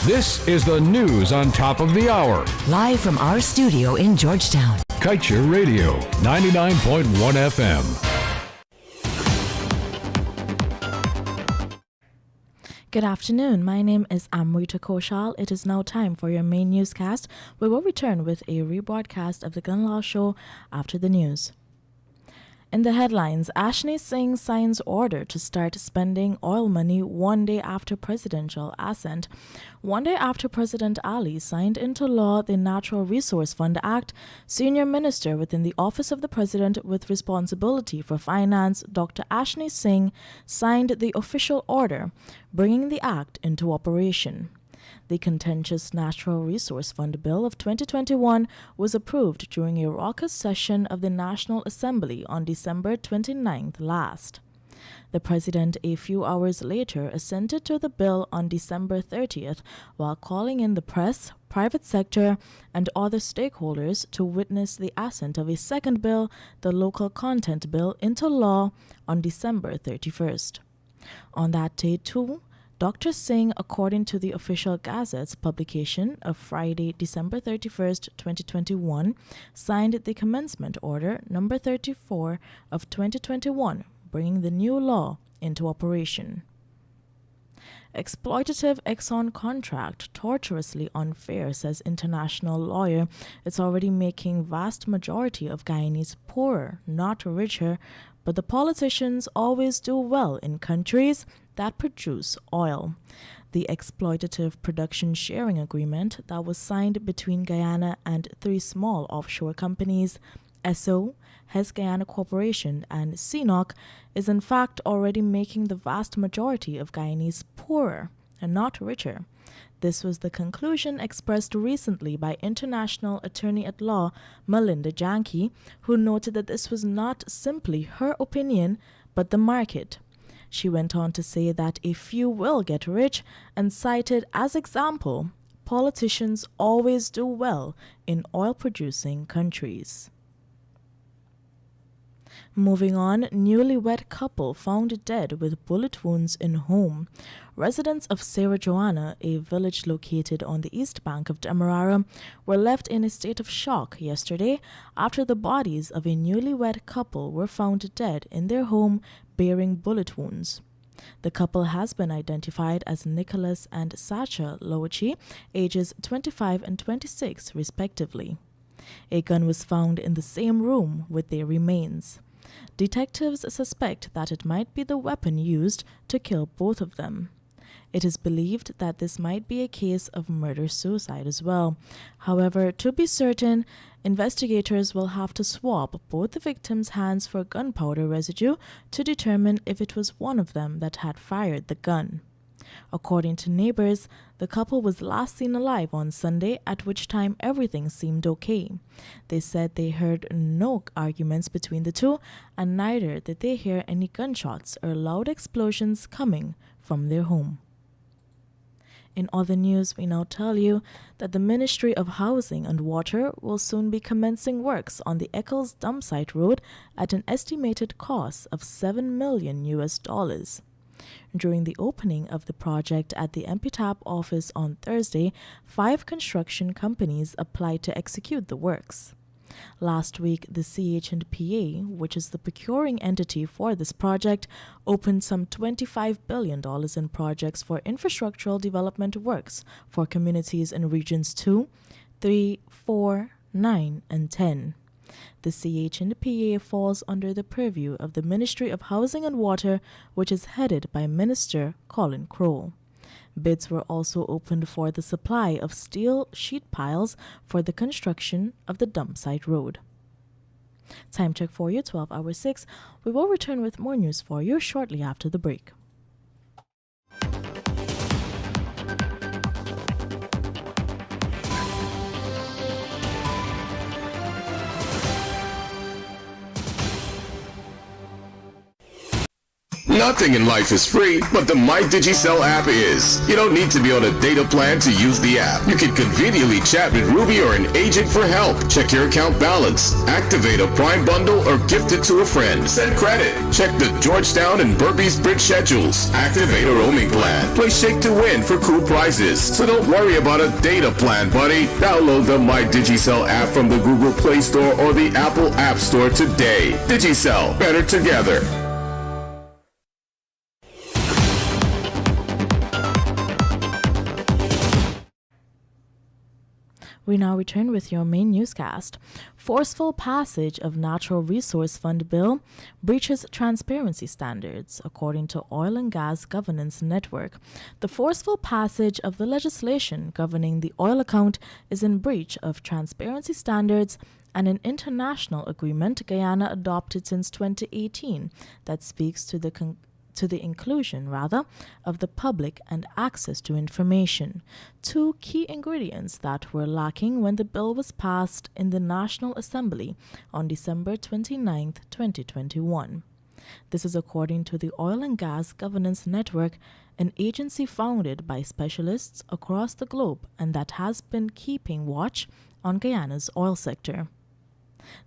This is the news on top of the hour. Live from our studio in Georgetown. Kaieteur Radio, 99.1 FM. Good afternoon. My name is Amrita Koshal. It is now time for your main newscast. We will return with a rebroadcast of the Gun Law Show after the news. In the headlines, Ashni Singh signs order to start spending oil money one day after presidential assent. One day after President Ali signed into law the Natural Resource Fund Act, senior minister within the Office of the President with responsibility for finance, Dr. Ashni Singh, signed the official order, bringing the act into operation. The contentious Natural Resource Fund Bill of 2021 was approved during a raucous session of the National Assembly on December 29th last. The president, a few hours later, assented to the bill on December 30th while calling in the press, private sector, and other stakeholders to witness the assent of a second bill, the Local Content Bill, into law on December 31st. On that day, too, Dr. Singh, according to the official Gazette's publication of Friday, December 31st, 2021, signed the commencement order number 34 of 2021, bringing the new law into operation. Exploitative Exxon contract tortuously unfair, says international lawyer. It's already making vast majority of Guyanese poorer, not richer, but the politicians always do well in countries that produce oil. The exploitative production sharing agreement that was signed between Guyana and three small offshore companies, Esso, Hess Guyana Corporation, and CNOOC, is in fact already making the vast majority of Guyanese poorer and not richer. This was the conclusion expressed recently by international attorney-at-law Melinda Janke, who noted that this was not simply her opinion, but the market. She went on to say that a few will get rich and cited as example, politicians always do well in oil-producing countries. Moving on, newlywed couple found dead with bullet wounds in home. Residents of Sierra Joanna, a village located on the east bank of Demerara, were left in a state of shock yesterday after the bodies of a newlywed couple were found dead in their home bearing bullet wounds. The couple has been identified as Nicholas and Sacha Lowachi, ages 25 and 26 respectively. A gun was found in the same room with their remains. Detectives suspect that it might be the weapon used to kill both of them. It is believed that this might be a case of murder-suicide as well. However, to be certain, investigators will have to swab both the victims' hands for gunpowder residue to determine if it was one of them that had fired the gun. According to neighbors, the couple was last seen alive on Sunday, at which time everything seemed okay. They said they heard no arguments between the two, and neither did they hear any gunshots or loud explosions coming from their home. In other news, we now tell you that the Ministry of Housing and Water will soon be commencing works on the Eccles dump site road at an estimated cost of $7 million. During the opening of the project at the MPTAP office on Thursday, 5 construction companies applied to execute the works. Last week, the CH&PA, which is the procuring entity for this project, opened some $25 billion in projects for infrastructural development works for communities in Regions 2, 3, 4, 9, and 10. The CH&PA falls under the purview of the Ministry of Housing and Water, which is headed by Minister Colin Crowe. Bids were also opened for the supply of steel sheet piles for the construction of the dump site road. Time check for you, 12 hours 6. We will return with more news for you shortly after the break. Nothing in life is free, but the MyDigiCell app is. You don't need to be on a data plan to use the app. You can conveniently chat with Ruby or an agent for help. Check your account balance, activate a Prime bundle, or gift it to a friend. Send credit. Check the Georgetown and Burpees Bridge schedules. Activate a roaming plan. Play Shake to Win for cool prizes. So don't worry about a data plan, buddy. Download the MyDigiCell app from the Google Play Store or the Apple App Store today. Digicel, better together. We now return with your main newscast. Forceful passage of Natural Resource Fund bill breaches transparency standards, according to Oil and Gas Governance Network. The forceful passage of the legislation governing the oil account is in breach of transparency standards and an international agreement Guyana adopted since 2018 that speaks to the inclusion of the public and access to information, two key ingredients that were lacking when the bill was passed in the National Assembly on December 29, 2021. This is according to the Oil and Gas Governance Network, an agency founded by specialists across the globe and that has been keeping watch on Guyana's oil sector.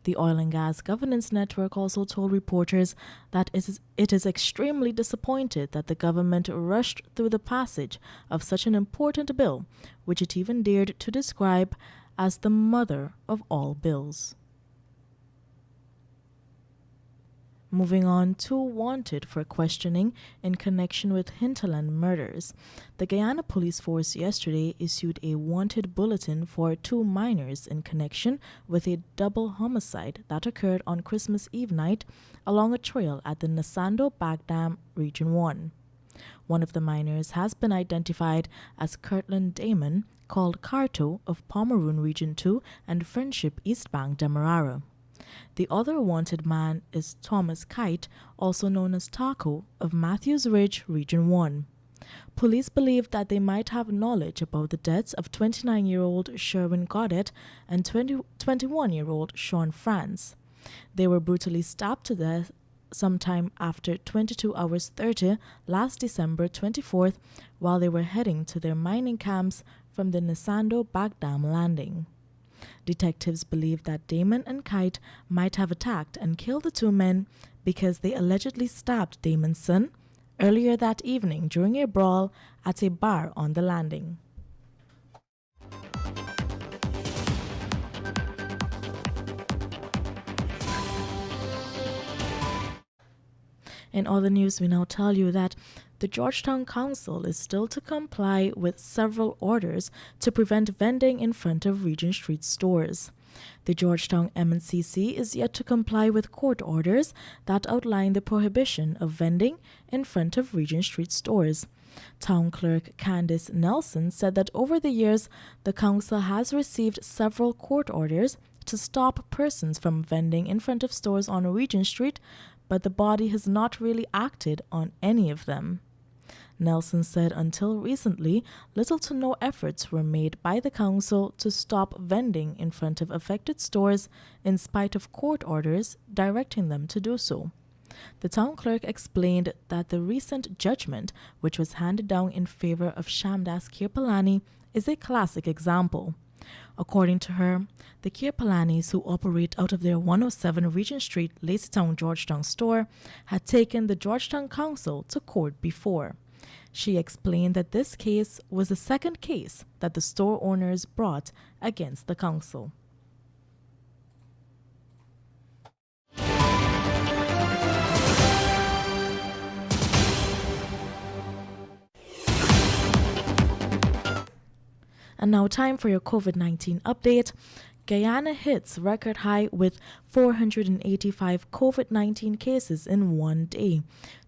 The Oil and Gas Governance Network also told reporters that it is extremely disappointed that the government rushed through the passage of such an important bill, which it even dared to describe as the mother of all bills. Moving on, two wanted for questioning in connection with hinterland murders. The Guyana Police Force yesterday issued a wanted bulletin for two miners in connection with a double homicide that occurred on Christmas Eve night along a trail at the Nasando Back Dam, Region 1. One of the miners has been identified as Kirtland Damon, called Carto of Pomeroon Region 2 and Friendship East Bank, Demerara. The other wanted man is Thomas Kite, also known as Taco, of Matthews Ridge, Region 1. Police believe that they might have knowledge about the deaths of 29-year-old Sherwin Goddett and 21-year-old Sean France. They were brutally stabbed to death sometime after 22 hours 30 last December 24th while they were heading to their mining camps from the Nasando Back Dam landing. Detectives believe that Damon and Kite might have attacked and killed the two men because they allegedly stabbed Damon's son earlier that evening during a brawl at a bar on the landing. In other news, we now tell you that the Georgetown Council is still to comply with several orders to prevent vending in front of Regent Street stores. The Georgetown MNCC is yet to comply with court orders that outline the prohibition of vending in front of Regent Street stores. Town Clerk Candice Nelson said that over the years, the council has received several court orders to stop persons from vending in front of stores on Regent Street, but the body has not really acted on any of them. Nelson said until recently, little to no efforts were made by the council to stop vending in front of affected stores in spite of court orders directing them to do so. The town clerk explained that the recent judgment, which was handed down in favor of Shamdas Kirpalani, is a classic example. According to her, the Kirpalanis, who operate out of their 107 Regent Street, Lazytown, Georgetown store, had taken the Georgetown Council to court before. She explained that this case was the second case that the store owners brought against the council. And now time for your COVID-19 update. Guyana hits record high with 485 COVID-19 cases in one day.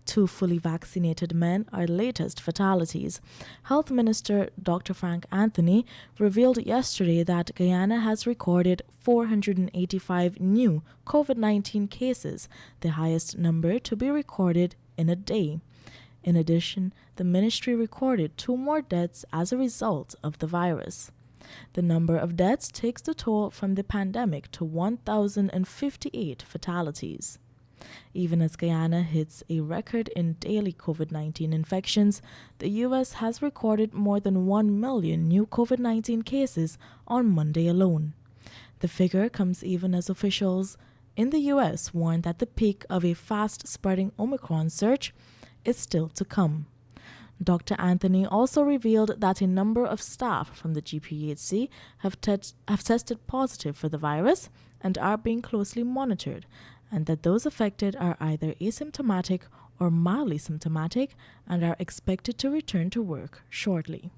2 fully vaccinated men are latest fatalities. Health Minister Dr. Frank Anthony revealed yesterday that Guyana has recorded 485 new COVID-19 cases, the highest number to be recorded in a day. In addition, the ministry recorded 2 more deaths as a result of the virus. The number of deaths takes the toll from the pandemic to 1,058 fatalities. Even as Guyana hits a record in daily COVID-19 infections, the U.S. has recorded more than 1 million new COVID-19 cases on Monday alone. The figure comes even as officials in the U.S. warn that the peak of a fast-spreading Omicron surge is still to come. Dr. Anthony also revealed that a number of staff from the GPHC have tested positive for the virus and are being closely monitored, and that those affected are either asymptomatic or mildly symptomatic and are expected to return to work shortly.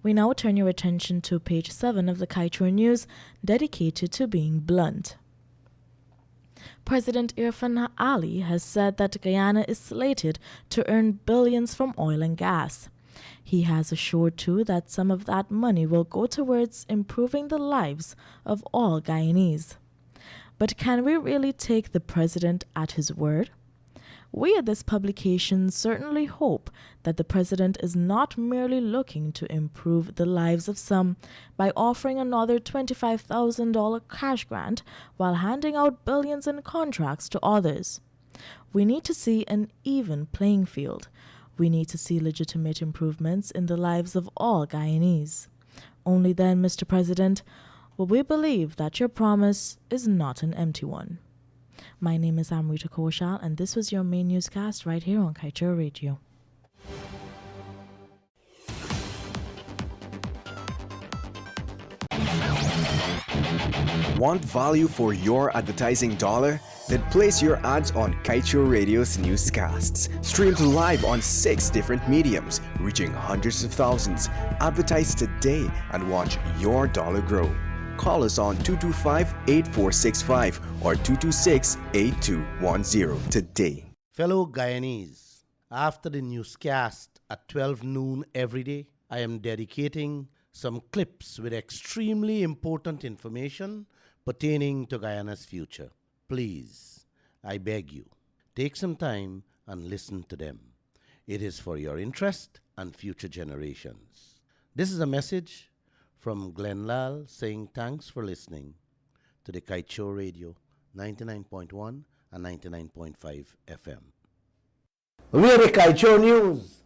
We now turn your attention to page 7 of the Kaieteur News, dedicated to being blunt. President Irfan Ali has said that Guyana is slated to earn billions from oil and gas. He has assured too that some of that money will go towards improving the lives of all Guyanese. But can we really take the president at his word? We at this publication certainly hope that the president is not merely looking to improve the lives of some by offering another $25,000 cash grant while handing out billions in contracts to others. We need to see an even playing field. We need to see legitimate improvements in the lives of all Guyanese. Only then, Mr. President, will we believe that your promise is not an empty one. My name is Amrita Koshal, and this was your main newscast right here on Kaieteur Radio. Want value for your advertising dollar? Then place your ads on Kaieteur Radio's newscasts. Streamed live on 6 different mediums, reaching hundreds of thousands. Advertise today and watch your dollar grow. Call us on 225-8465 or 226-8210 today. Fellow Guyanese, after the newscast at 12 noon every day, I am dedicating some clips with extremely important information pertaining to Guyana's future. Please, I beg you, take some time and listen to them. It is for your interest and future generations. This is a message from Glenn Lal saying thanks for listening to the Kaieteur Radio 99.1 and 99.5 FM. We are the Kaieteur News.